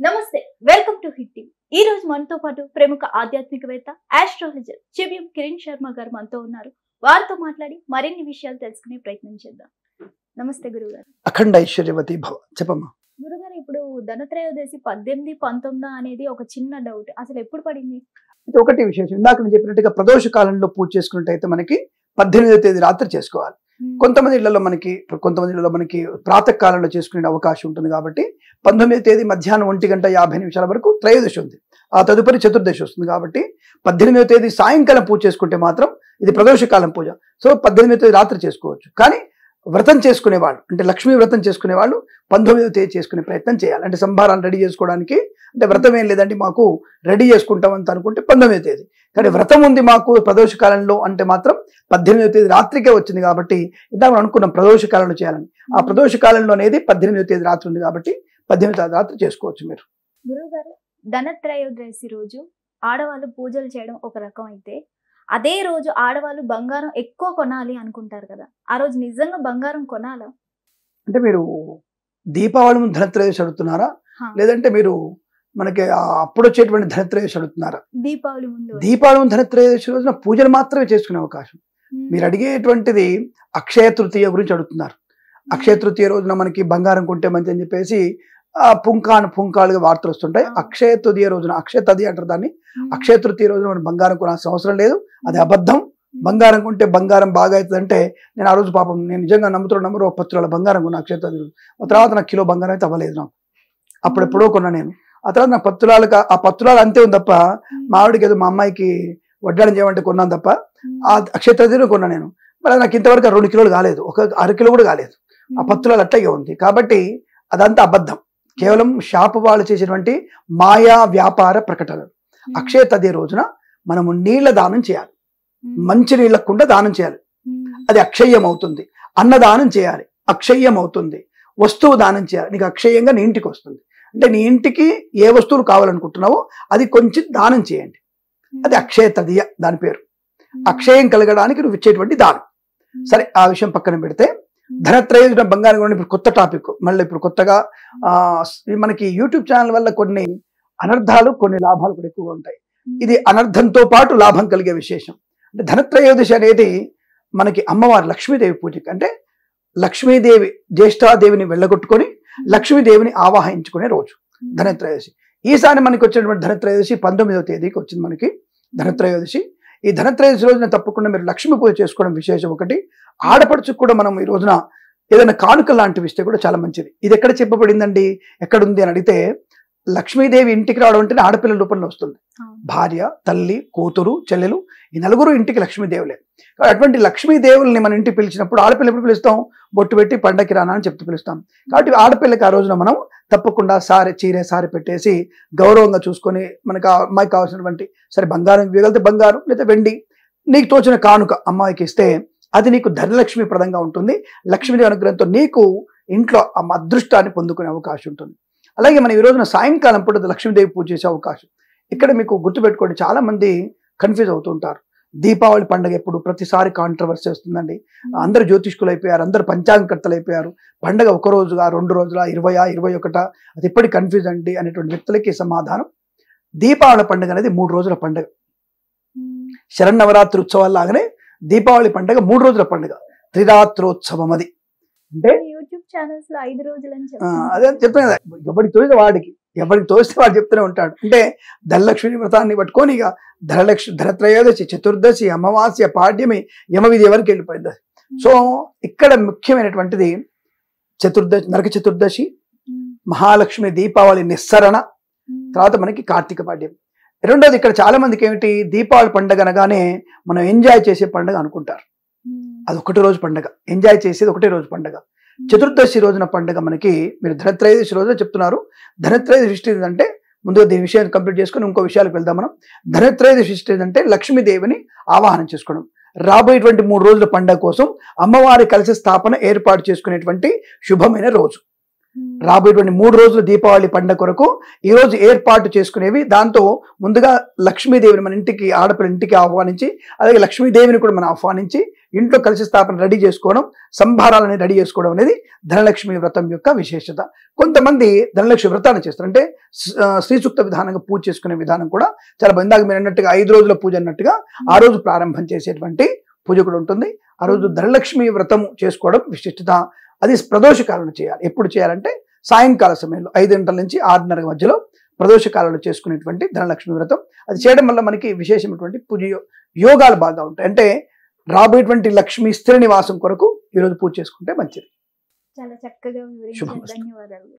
నమస్తే, welcome to hit TV. ఈ రోజు మనతో పాటు ప్రముఖ ఆధ్యాత్మికవేత్త ఆస్ట్రాలజర్ చెవియం కిరణ్ శర్మ గారు మనతో ఉన్నారు. వారితో మాట్లాడి మరిన్ని విషయాలు తెలుసుకునే ప్రయత్నం చేద్దాం. నమస్తే గురుగారు. అఖండ ఐశ్వర్యవతి భవ. చెప్పమ్మా. గురుగారు, ఇప్పుడు ధనత్రయోదశి 18, 19 అనేది ఒక చిన్న డౌట్. అసలు ఎప్పుడు పడింది? ఒకటి విశేషం, ఇందాక నేను చెప్పినట్టుగా ప్రదోష కాలంలో పూజ చేసుకున్నట్టయితే మనకి 18వ తేదీ రాత్రి చేసుకోవాలి. కొంతమంది ఇళ్లలో మనకి ప్రాతకాలంలో చేసుకునే అవకాశం ఉంటుంది. కాబట్టి 19వ తేదీ మధ్యాహ్నం 1:50 వరకు త్రయోదశి ఉంది. ఆ తదుపరి చతుర్దశి వస్తుంది. కాబట్టి 18వ తేదీ సాయంకాలం పూజ చేసుకుంటే మాత్రం ఇది ప్రదోషకాలం పూజ. సో 18వ తేదీ రాత్రి చేసుకోవచ్చు. కానీ వ్రతం చేసుకునేవాళ్ళు, అంటే లక్ష్మీ వ్రతం చేసుకునేవాళ్ళు 19వ తేదీ చేసుకునే ప్రయత్నం చేయాలి. అంటే సంభారాన్ని రెడీ చేసుకోవడానికి, అంటే వ్రతం ఏం లేదండి మాకు రెడీ చేసుకుంటామంత అనుకుంటే 19వ తేదీ. కానీ వ్రతం ఉంది మాకు ప్రదోష కాలంలో అంటే మాత్రం 18వ తేదీ రాత్రికే వచ్చింది. కాబట్టి ఇందాక మనం అనుకున్నాం ప్రదోష కాలంలో చేయాలని. ఆ ప్రదోష కాలంలో అనేది 18వ తేదీ రాత్రి ఉంది. కాబట్టి 18వ తేదీ రాత్రి చేసుకోవచ్చు మీరు. గురువు గారు, ధనత్రయోదశి రోజు ఆడవాళ్ళు పూజలు చేయడం ఒక రకం అయితే, అదే రోజు ఆడవాళ్ళు బంగారం ఎక్కువ కొనాలి అనుకుంటారు కదా, ఆ రోజు నిజంగా బంగారం కొనాలా? అంటే మీరు దీపావళి ముందు ధనత్రయోదశి అడుగుతున్నారా, లేదంటే మీరు మనకి అప్పుడు వచ్చేటువంటి ధనత్రయోదశి అడుగుతున్నారా? దీపావళి ముందు ధనత్రయోదశి రోజున పూజలు మాత్రమే చేసుకునే అవకాశం. మీరు అడిగేటువంటిది అక్షయ తృతీయ గురించి అడుగుతున్నారు. అక్షయ తృతీయ రోజున మనకి బంగారం కొంటే మంచి అని చెప్పేసి పుంకాలుగా వార్తలు వస్తుంటాయి. అక్షయ తృతీయ రోజున, అక్షయ తది అంటారు దాన్ని, అక్షయ తృతీయ రోజున మనం బంగారం కొనాల్సిన అవసరం లేదు. అది అబద్ధం. బంగారం కొంటే బంగారం బాగా అవుతుంది అంటే, నేను ఆ రోజు పాపం నేను నిజంగా నమ్ముతున్న ఒక 10 తులాల బంగారం కొన్నా అక్షయ తది రోజు. ఆ తర్వాత నాకు కిలో బంగారం అయితే అవ్వలేదు. నాకు అప్పుడెప్పుడో కొన్నా నేను. ఆ తర్వాత నాకు 10 తులాలకు ఆ 10 తులాలు అంతే ఉంది తప్ప, మా ఆవిడకి ఏదో మా అమ్మాయికి వడ్డాణం చేయమంటే కొన్నాను తప్ప ఆ అక్షయ తదిలో కొన్నా నేను. మళ్ళీ నాకు ఇంతవరకు 2 కిలోలు కాలేదు, ఒక 1/2 కిలో కూడా కాలేదు. ఆ 10 తులాలు అట్లాగే ఉంది. కాబట్టి అదంతా అబద్ధం. కేవలం షాపు వాళ్ళు చేసేటువంటి మాయా వ్యాపార ప్రకటనలు. అక్షయ తది రోజున మనము నీళ్ల దానం చేయాలి. మంచి నీళ్ళ కుండ దానం చేయాలి. అది అక్షయం అవుతుంది. అన్నదానం చేయాలి, అక్షయం అవుతుంది. వస్తువు దానం చేయాలి, నీకు అక్షయంగా నీ ఇంటికి వస్తుంది. అంటే నీ ఇంటికి ఏ వస్తువులు కావాలనుకుంటున్నావో అది కొంచెం దానం చేయండి. అది అక్షయ తదియ, దాని పేరు. అక్షయం కలగడానికి నువ్వు ఇచ్చేటువంటి దానం. సరే, ఆ విషయం పక్కన పెడితే, ధనత్రయోదశి బంగారం కూడా ఇప్పుడు కొత్త టాపిక్. మళ్ళీ ఇప్పుడు కొత్తగా మనకి యూట్యూబ్ ఛానల్ వల్ల కొన్ని అనర్థాలు, కొన్ని లాభాలు కూడా ఎక్కువగా ఉంటాయి. ఇది అనర్థంతో పాటు లాభం కలిగే విశేషం. అంటే ధనత్రయోదశి అనేది మనకి అమ్మవారు లక్ష్మీదేవి పూజకి, అంటే లక్ష్మీదేవి జ్యేష్ఠాదేవిని వెళ్ళగొట్టుకొని లక్ష్మీదేవిని ఆవాహించుకునే రోజు ధనత్రయోదశి. ఈసారి మనకి వచ్చినటువంటి ధనత్రయోదశి 19వ తేదీకి వచ్చింది మనకి ధనత్రయోదశి. ఈ ధనత్రయోదశి రోజున తప్పకుండా మీరు లక్ష్మీ పూజ చేసుకోవడం విశేషం. ఒకటి, ఆడపడుచుకు కూడా మనం ఈ రోజున ఏదైనా కానుక లాంటివి ఇస్తే కూడా చాలా మంచిది. ఇది ఎక్కడ చెప్పబడిందండి, ఎక్కడుంది అని అడిగితే, లక్ష్మీదేవి ఇంటికి రావడం అంటే ఆడపిల్లల రూపంలో వస్తుంది. భార్య, తల్లి, కూతురు, చెల్లెలు, ఈ నలుగురు ఇంటికి లక్ష్మీదేవులే. అటువంటి లక్ష్మీదేవుల్ని మన ఇంటికి పిలిచినప్పుడు ఆడపిల్ల ఎప్పుడు పిలుస్తాం? బొట్టు పెట్టి పండగకి రానా అని చెప్తూ పిలుస్తాం. కాబట్టి ఆడపిల్లకి ఆ రోజున మనం తప్పకుండా చీర పెట్టేసి గౌరవంగా చూసుకొని, మనకు ఆ అమ్మాయికి కావాల్సినటువంటి, సరే బంగారం ఇవ్వగలిగితే బంగారం, లేదా వెండి, నీకు తోచిన కానుక అమ్మాయికి ఇస్తే అది నీకు ధనలక్ష్మి ప్రదంగా ఉంటుంది. లక్ష్మీదేవి అనుగ్రహంతో నీకు ఇంట్లో ఆ అదృష్టాన్ని పొందుకునే అవకాశం ఉంటుంది. అలాగే మనం ఈ రోజున సాయంకాలం పూట లక్ష్మీదేవి పూజ చేసే అవకాశం. ఇక్కడ మీకు గుర్తుపెట్టుకోండి, చాలా మంది కన్ఫ్యూజ్ అవుతుంటారు. దీపావళి పండుగ ఎప్పుడు, ప్రతిసారి కాంట్రవర్సీ వస్తుందండి. అందరు జ్యోతిష్కులు అయిపోయారు, అందరు పంచాంగకర్తలు అయిపోయారు. పండుగ 1 రోజుగా, 2 రోజుల, 20, 21, అది ఎప్పటికీ కన్ఫ్యూజ్ అండి అనేటువంటి వ్యక్తులకి సమాధానం, దీపావళి పండుగ అనేది 3 రోజుల పండుగ. శరన్నవరాత్రి ఉత్సవాలు లాగానే దీపావళి పండుగ 3 రోజుల పండుగ, త్రిరాత్రోత్సవం. అది అంటే యూట్యూబ్ ఛానల్స్ లో 5 రోజులు అని అదే చెప్పాను కదా, ఎవరికి తోస్తే వాడు చెప్తూనే ఉంటాడు. అంటే ధనలక్ష్మి వ్రతాన్ని పట్టుకొని ఇక ధనత్రయోదశి, చతుర్దశి, అమావాస్య, పాడ్యమి, యమవిధి ఎవరికి వెళ్ళిపోయింది. సో ఇక్కడ ముఖ్యమైనటువంటిది నరక చతుర్దశి, మహాలక్ష్మి దీపావళి నిస్సరణ, తర్వాత మనకి కార్తీక పాడ్యం. రెండోది, ఇక్కడ చాలా మందికి ఏమిటి, దీపావళి పండుగ అనగానే మనం ఎంజాయ్ చేసే పండుగ అనుకుంటారు. అది 1 రోజు పండుగ, ఎంజాయ్ చేసేది 1 రోజు పండుగ. చతుర్దశి రోజున పండుగ మనకి, మీరు ధనత్రయోదశి రోజున చెప్తున్నారు. ధనత్రయోదశి విశిష్టత ఏంటంటే, ముందుగా దీని విషయాన్ని కంప్లీట్ చేసుకుని ఇంకో విషయాలకు వెళ్దాం మనం. ధనత్రయోదశి విశిష్టత ఏంటంటే లక్ష్మీదేవిని ఆవాహనం చేసుకోవడం. రాబోయేటువంటి 3 రోజుల పండుగ కోసం అమ్మవారి కలశ స్థాపన ఏర్పాటు చేసుకునేటువంటి శుభమైన రోజు. రాబోయేటువంటి 3 రోజుల దీపావళి పండుగ కొరకు ఈ రోజు ఏర్పాటు చేసుకునేవి. దాంతో ముందుగా లక్ష్మీదేవిని మన ఇంటికి, ఆడపిల్ల ఇంటికి ఆహ్వానించి, అలాగే లక్ష్మీదేవిని కూడా మనం ఆహ్వానించి ఇంట్లో కలశ స్థాపన రెడీ చేసుకోవడం, సంభారాలని రెడీ చేసుకోవడం అనేది ధనలక్ష్మి వ్రతం యొక్క విశేషత. కొంతమంది ధనలక్ష్మి వ్రతాన్ని చేస్తారు, అంటే శ్రీ సూక్త విధానంగా పూజ చేసుకునే విధానం కూడా చాలా బాగుంది. ఇందాక మీరు అన్నట్టుగా 5 రోజుల పూజ అన్నట్టుగా ఆ రోజు ప్రారంభం చేసేటువంటి పూజ కూడా ఉంటుంది. ఆ రోజు ధనలక్ష్మి వ్రతం చేసుకోవడం విశిష్టత. అది ప్రదోష కాలంలో చేయాలి. ఎప్పుడు చేయాలంటే సాయంకాల సమయంలో 5 గంటల నుంచి 6:30 మధ్యలో ప్రదోష కాలంలో చేసుకునేటువంటి ధనలక్ష్మి వ్రతం. అది చేయడం వల్ల మనకి విశేషమైనటువంటి పూజ యోగాలు బాగా ఉంటాయి. అంటే రాబోయేటువంటి లక్ష్మి స్థిర నివాసం కొరకు ఈరోజు పూజ చేసుకుంటే మంచిది. చాలా చక్కగా వివరించారు. శుభమస్తు. ధన్యవాదాలు.